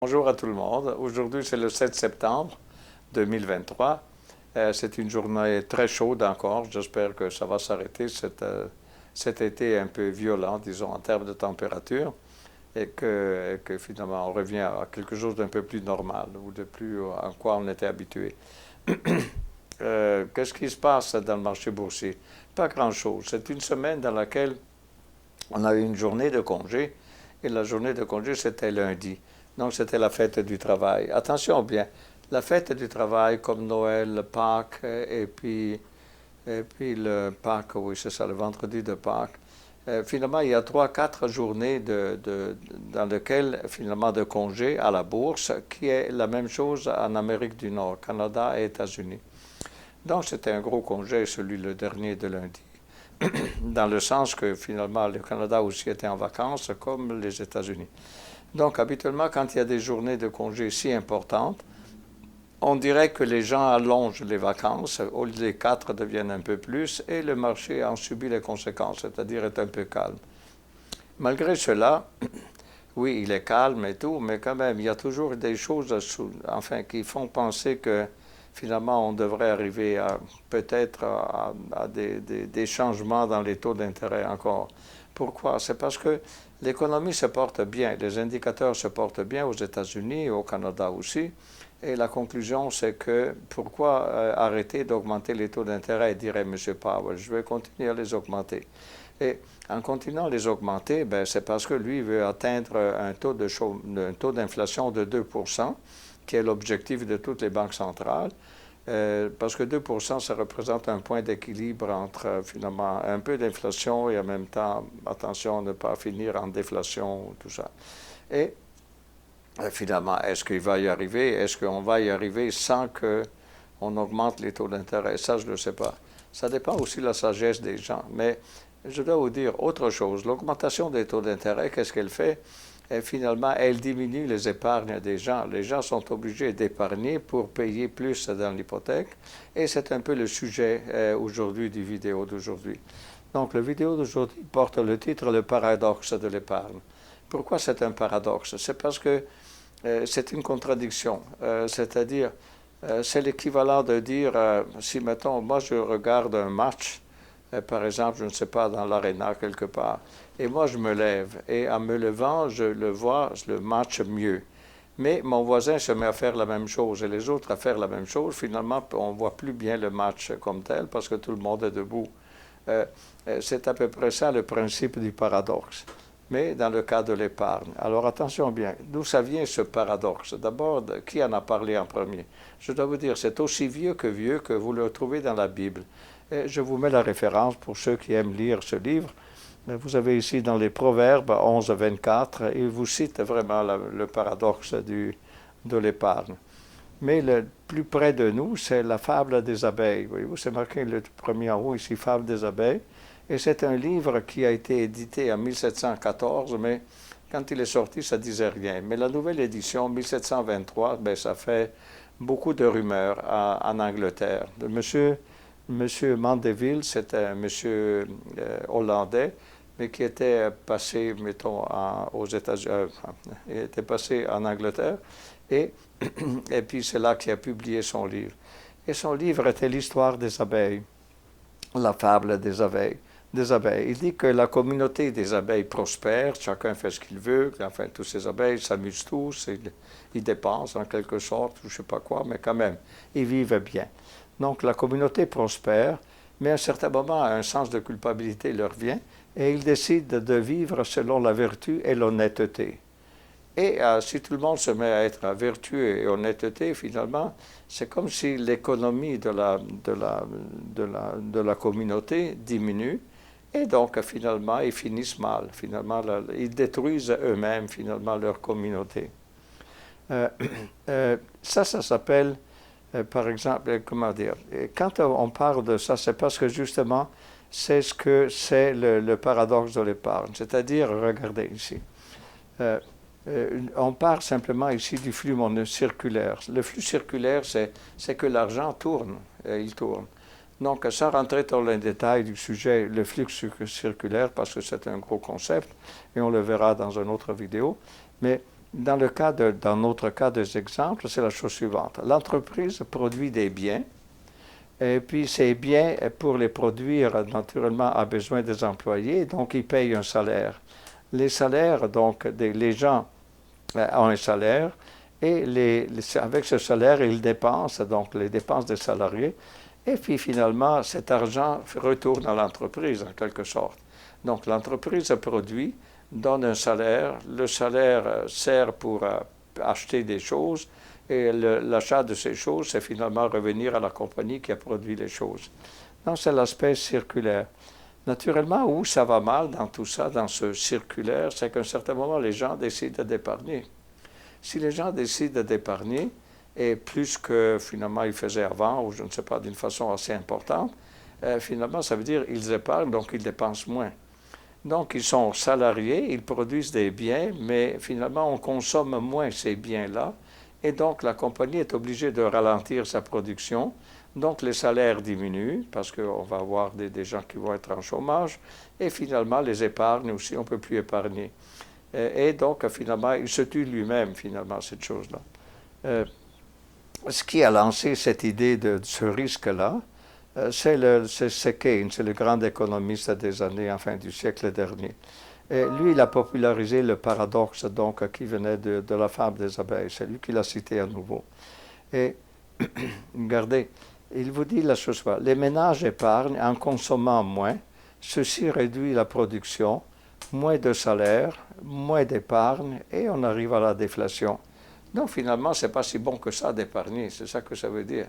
Bonjour à tout le monde. Aujourd'hui, c'est le 7 septembre 2023. C'est une journée très chaude encore. J'espère que ça va s'arrêter cet été un peu violent, disons, en termes de température, et que finalement on revient à quelque chose d'un peu plus normal ou de plus à quoi on était habitué. Qu'est-ce qui se passe dans le marché boursier? Pas grand-chose. C'est une semaine dans laquelle on a eu une journée de congé, et la journée de congé, c'était lundi. Donc, c'était la fête du travail. Attention bien, la fête du travail comme Noël, Pâques, et puis le Pâques, oui, c'est ça, le vendredi de Pâques. Finalement, il y a 3, 4 journées dans lesquelles, finalement, de congé à la bourse, qui est la même chose en Amérique du Nord, Canada et États-Unis. Donc, c'était un gros congé, celui le dernier de lundi, dans le sens que, finalement, le Canada aussi était en vacances, comme les États-Unis. Donc, habituellement, quand il y a des journées de congé si importantes, on dirait que les gens allongent les vacances, au lieu des 4 deviennent un peu plus, et le marché en subit les conséquences, c'est-à-dire est un peu calme. Malgré cela, oui, il est calme et tout, mais quand même, il y a toujours des choses enfin, qui font penser que finalement, on devrait arriver à peut-être à des changements dans les taux d'intérêt encore. Pourquoi? C'est parce que l'économie se porte bien, les indicateurs se portent bien aux États-Unis et au Canada aussi. Et la conclusion, c'est que pourquoi arrêter d'augmenter les taux d'intérêt, dirait M. Powell. Je vais continuer à les augmenter. Et en continuant à les augmenter, ben, c'est parce que lui veut atteindre un taux d'inflation de 2%, qui est l'objectif de toutes les banques centrales. Parce que 2%, ça représente un point d'équilibre entre finalement un peu d'inflation et en même temps, attention à ne pas finir en déflation, tout ça. Et finalement, est-ce qu'il va y arriver? Est-ce qu'on va y arriver sans qu'on augmente les taux d'intérêt? Ça, je ne le sais pas. Ça dépend aussi de la sagesse des gens. Mais je dois vous dire autre chose. L'augmentation des taux d'intérêt, qu'est-ce qu'elle fait? Et finalement, elle diminue les épargnes des gens. Les gens sont obligés d'épargner pour payer plus dans l'hypothèque. Et c'est un peu le sujet aujourd'hui du vidéo d'aujourd'hui. Donc, le vidéo d'aujourd'hui porte le titre Le paradoxe de l'épargne. Pourquoi c'est un paradoxe? C'est parce que c'est une contradiction. C'est-à-dire, c'est l'équivalent de dire, si mettons, moi je regarde un match, par exemple, je ne sais pas, dans l'aréna quelque part, et moi je me lève, et en me levant, je le vois, le match mieux. Mais mon voisin se met à faire la même chose et les autres à faire la même chose. Finalement, on ne voit plus bien le match comme tel parce que tout le monde est debout. Euh, c'est à peu près ça le principe du paradoxe. Mais dans le cas de l'épargne. Alors attention bien, d'où ça vient ce paradoxe? D'abord, qui en a parlé en premier? Je dois vous dire, c'est aussi vieux que vous le trouvez dans la Bible. Et je vous mets la référence pour ceux qui aiment lire ce livre. Vous avez ici dans les Proverbes 11 à 24, il vous cite vraiment le paradoxe de l'épargne. Mais le plus près de nous, c'est la fable des abeilles. Voyez-vous, c'est marqué le premier en haut ici, fable des abeilles. Et c'est un livre qui a été édité en 1714, mais quand il est sorti, ça ne disait rien. Mais la nouvelle édition, 1723, ben, ça fait beaucoup de rumeurs en Angleterre. Monsieur Mandeville, c'était un monsieur hollandais, mais qui était passé, mettons, aux États-Unis, était passé en Angleterre, et, et puis c'est là qu'il a publié son livre. Et son livre était l'histoire des abeilles, la fable des abeilles. Il dit que la communauté des abeilles prospère, chacun fait ce qu'il veut, enfin, tous ces abeilles s'amusent tous, ils dépensent en quelque sorte, je ne sais pas quoi, mais quand même, ils vivent bien. Donc la communauté prospère, mais à un certain moment, un sens de culpabilité leur vient, et ils décident de vivre selon la vertu et l'honnêteté. Et si tout le monde se met à être vertueux et honnêteté, finalement, c'est comme si l'économie de la communauté diminue, et donc finalement, ils finissent mal. Finalement, ils détruisent eux-mêmes, finalement, leur communauté. Euh, ça s'appelle, par exemple, comment dire, quand on parle de ça, c'est parce que justement, c'est ce que c'est le paradoxe de l'épargne. C'est-à-dire, regardez ici, on parle simplement ici du flux circulaire. Le flux circulaire, c'est que l'argent tourne, il tourne. Donc, sans rentrer dans les détails du sujet, le flux circulaire, parce que c'est un gros concept, et on le verra dans une autre vidéo, mais Dans notre cas des exemples, c'est la chose suivante. L'entreprise produit des biens, et puis ces biens, pour les produire, naturellement, a besoin des employés, donc ils payent un salaire. Les salaires, donc, les gens ont un salaire, et avec ce salaire, ils dépensent, donc les dépenses des salariés, et puis finalement, cet argent retourne à l'entreprise, en quelque sorte. Donc l'entreprise produit, donne un salaire, le salaire sert pour acheter des choses, et l'achat de ces choses, c'est finalement revenir à la compagnie qui a produit les choses. Donc c'est l'aspect circulaire. Naturellement, où ça va mal dans tout ça, dans ce circulaire, c'est qu'à un certain moment, les gens décident d'épargner. Si les gens décident d'épargner, et plus que finalement ils faisaient avant, ou je ne sais pas, d'une façon assez importante, finalement, ça veut dire qu'ils épargnent, donc ils dépensent moins. Donc, ils sont salariés, ils produisent des biens, mais finalement, on consomme moins ces biens-là, et donc la compagnie est obligée de ralentir sa production. Donc, les salaires diminuent, parce qu'on va avoir des gens qui vont être en chômage, et finalement, les épargnes aussi, on ne peut plus épargner. Et donc, finalement, il se tue lui-même, finalement, cette chose-là. Ce qui a lancé cette idée de ce risque-là, c'est Keynes, c'est le grand économiste des années, enfin, du siècle dernier. Et lui, il a popularisé le paradoxe, donc, qui venait de la fable des abeilles. C'est lui qui l'a cité à nouveau. Et, regardez, il vous dit la chose suivante. Les ménages épargnent en consommant moins. Ceci réduit la production, moins de salaire, moins d'épargne, et on arrive à la déflation. Donc, finalement, ce n'est pas si bon que ça d'épargner. C'est ça que ça veut dire.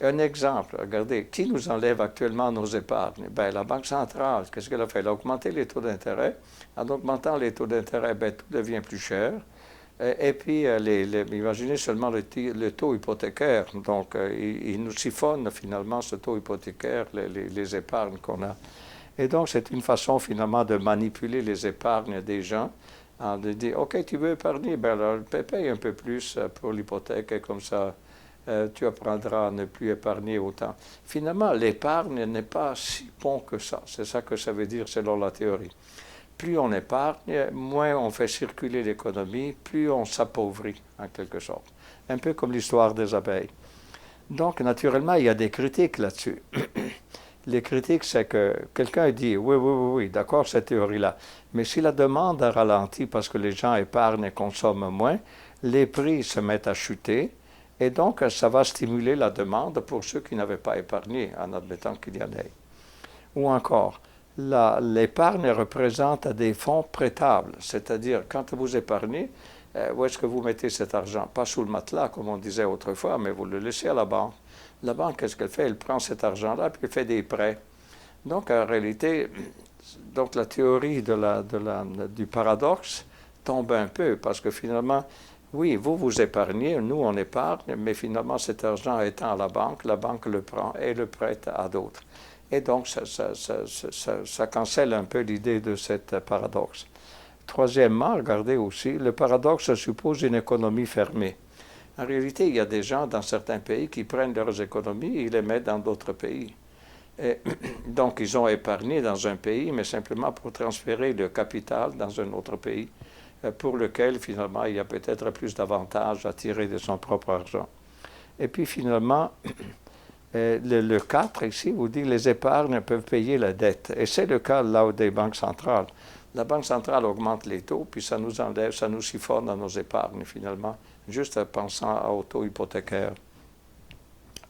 Un exemple, regardez, qui nous enlève actuellement nos épargnes? Ben, la Banque centrale, qu'est-ce qu'elle a fait? Elle a augmenté les taux d'intérêt. En augmentant les taux d'intérêt, ben, tout devient plus cher. Et puis, imaginez seulement le taux hypothécaire. Donc, il nous siphonne finalement ce taux hypothécaire, les épargnes qu'on a. Et donc, c'est une façon finalement de manipuler les épargnes des gens. De dire, OK, tu veux épargner, ben alors, paye un peu plus pour l'hypothèque, et comme ça, tu apprendras à ne plus épargner autant. Finalement, l'épargne n'est pas si bon que ça. C'est ça que ça veut dire selon la théorie. Plus on épargne, moins on fait circuler l'économie, plus on s'appauvrit, en quelque sorte. Un peu comme l'histoire des abeilles. Donc, naturellement, il y a des critiques là-dessus. Les critiques, c'est que quelqu'un dit, oui, d'accord, cette théorie-là. Mais si la demande a ralenti parce que les gens épargnent et consomment moins, les prix se mettent à chuter. Et donc, ça va stimuler la demande pour ceux qui n'avaient pas épargné, en admettant qu'il y en ait. Ou encore, l'épargne représente des fonds prêtables, c'est-à-dire quand vous épargnez, où est-ce que vous mettez cet argent? Pas sous le matelas, comme on disait autrefois, mais vous le laissez à la banque. La banque, qu'est-ce qu'elle fait? Elle prend cet argent-là puis elle fait des prêts. Donc, en réalité, donc la théorie du paradoxe tombe un peu, parce que finalement, oui, vous épargnez, nous on épargne, mais finalement cet argent étant à la banque le prend et le prête à d'autres. Et donc ça cancelle un peu l'idée de cet paradoxe. Troisièmement, regardez aussi, le paradoxe suppose une économie fermée. En réalité, il y a des gens dans certains pays qui prennent leurs économies et les mettent dans d'autres pays. Et donc ils ont épargné dans un pays, mais simplement pour transférer le capital dans un autre pays, pour lequel, finalement, il y a peut-être plus d'avantages à tirer de son propre argent. Et puis, finalement, le 4, ici, vous dit que les épargnes peuvent payer la dette. Et c'est le cas, là, des banques centrales. La Banque centrale augmente les taux, puis ça nous enlève, ça nous siphonne dans nos épargnes, finalement, juste en pensant aux taux hypothécaires.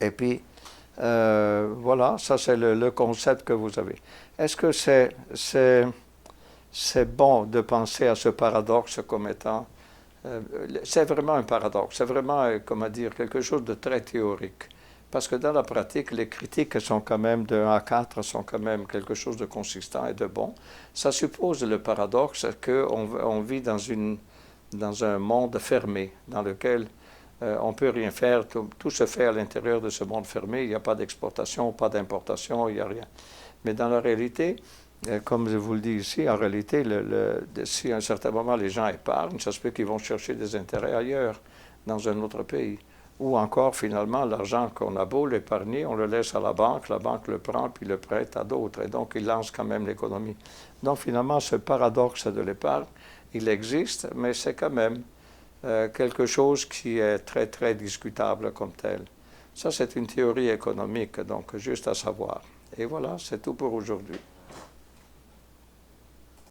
Et puis, voilà, ça, c'est le concept que vous avez. Est-ce que c'est bon de penser à ce paradoxe comme étant... c'est vraiment un paradoxe, c'est vraiment, comment dire, quelque chose de très théorique. Parce que dans la pratique, les critiques sont quand même de 1 à 4, sont quand même quelque chose de consistant et de bon. Ça suppose le paradoxe qu'on vit dans un monde fermé, dans lequel on ne peut rien faire, tout se fait à l'intérieur de ce monde fermé, il n'y a pas d'exportation, pas d'importation, il n'y a rien. Mais dans la réalité... Comme je vous le dis ici, en réalité, si à un certain moment les gens épargnent, ça se peut qu'ils vont chercher des intérêts ailleurs, dans un autre pays. Ou encore, finalement, l'argent qu'on a beau l'épargner, on le laisse à la banque le prend puis le prête à d'autres. Et donc, il lance quand même l'économie. Donc, finalement, ce paradoxe de l'épargne, il existe, mais c'est quand même quelque chose qui est très, très discutable comme tel. Ça, c'est une théorie économique, donc juste à savoir. Et voilà, c'est tout pour aujourd'hui.